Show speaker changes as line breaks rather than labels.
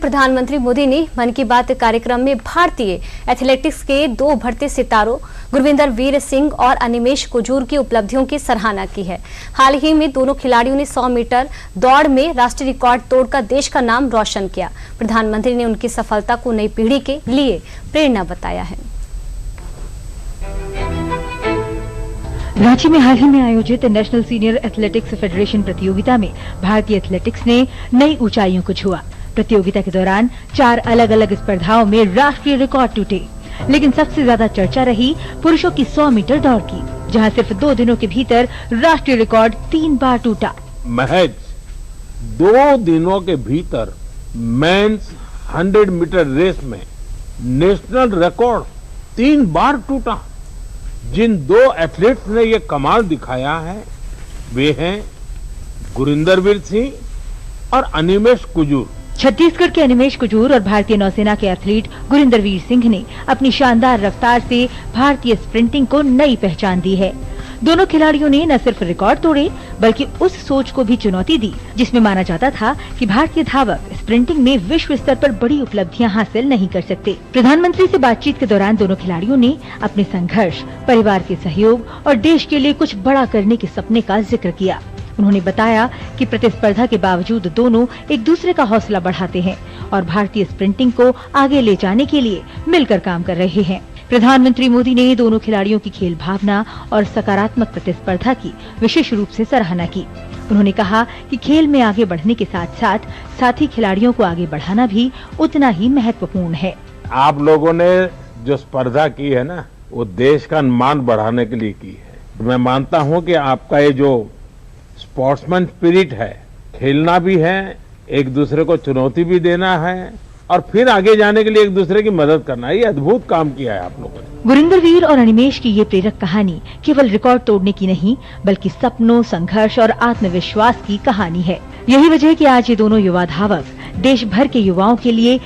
प्रधानमंत्री मोदी ने मन की बात कार्यक्रम में भारतीय एथलेटिक्स के दो बढ़ते सितारों गुरविंदर वीर सिंह और अनिमेश कुजूर की उपलब्धियों की सराहना की है। हाल ही में दोनों खिलाड़ियों ने 100 मीटर दौड़ में राष्ट्रीय रिकॉर्ड तोड़कर देश का नाम रोशन किया। प्रधानमंत्री ने उनकी सफलता को नई पीढ़ी के लिए प्रेरणा बताया है।
रांची में हाल ही में आयोजित नेशनल सीनियर एथलेटिक्स फेडरेशन प्रतियोगिता में भारतीय एथलेटिक्स ने नई ऊंचाइयों को छुआ। प्रतियोगिता के दौरान 4 अलग अलग स्पर्धाओं में राष्ट्रीय रिकॉर्ड टूटे, लेकिन सबसे ज्यादा चर्चा रही पुरुषों की 100 मीटर दौड़ की, जहां सिर्फ 2 दिनों के भीतर राष्ट्रीय रिकॉर्ड 3 बार टूटा।
महज 2 दिनों के भीतर मेंस 100 मीटर रेस में नेशनल रिकॉर्ड 3 बार टूटा। जिन 2 एथलीट्स ने ये कमाल दिखाया है वे हैं गुरविंदर वीर सिंह और अनिमेश कुजूर।
छत्तीसगढ़ के अनिमेश कुजूर और भारतीय नौसेना के एथलीट गुरविंदर वीर सिंह ने अपनी शानदार रफ्तार से भारतीय स्प्रिंटिंग को नई पहचान दी है। दोनों खिलाड़ियों ने न सिर्फ रिकॉर्ड तोड़े बल्कि उस सोच को भी चुनौती दी जिसमें माना जाता था कि भारतीय धावक स्प्रिंटिंग में विश्व स्तर पर बड़ी उपलब्धियां हासिल नहीं कर सकते। प्रधानमंत्री से बातचीत के दौरान दोनों खिलाड़ियों ने अपने संघर्ष, परिवार के सहयोग और देश के लिए कुछ बड़ा करने के सपने का जिक्र किया। उन्होंने बताया कि प्रतिस्पर्धा के बावजूद दोनों एक दूसरे का हौसला बढ़ाते हैं और भारतीय स्प्रिंटिंग को आगे ले जाने के लिए मिलकर काम कर रहे हैं। प्रधानमंत्री मोदी ने दोनों खिलाड़ियों की खेल भावना और सकारात्मक प्रतिस्पर्धा की विशेष रूप से सराहना की। उन्होंने कहा कि खेल में आगे बढ़ने के साथ साथ साथी खिलाड़ियों को आगे बढ़ाना भी उतना ही महत्वपूर्ण है।
आप लोगों ने जो स्पर्धा की है ना, वो देश का मान बढ़ाने के लिए की है। मैं मानता हूँ कि आपका ये जो स्पोर्ट्समैन स्पिरिट है, खेलना भी है, एक दूसरे को चुनौती भी देना है और फिर आगे जाने के लिए एक दूसरे की मदद करना है, ये अद्भुत काम किया है आप लोगों ने।
गुरविंदर वीर और अनिमेश की ये प्रेरक कहानी केवल रिकॉर्ड तोड़ने की नहीं बल्कि सपनों, संघर्ष और आत्मविश्वास की कहानी है। यही वजह है कि आज ये दोनों युवा धावक देश भर के युवाओं के लिए